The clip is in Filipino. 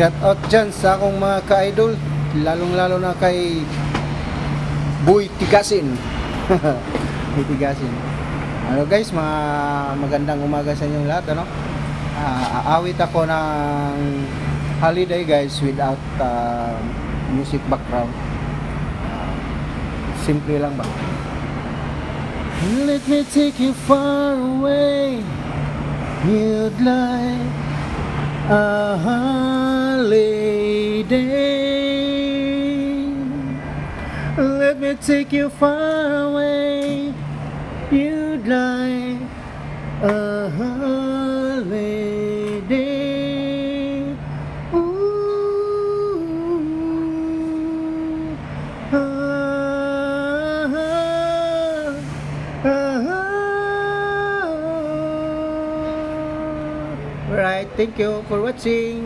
Shout out dyan sa akong mga ka-idol, lalong-lalo na kay Boy Tigasin. Boy Tigasin. Ano guys, mga magandang umaga sa inyong lahat, ano? Aawit ako ng holiday guys without music background. Simple lang ba? Let me take you far away. You'd like a holiday. Let me take you far away. You'd like a holiday. Ooh, Right, thank you for watching.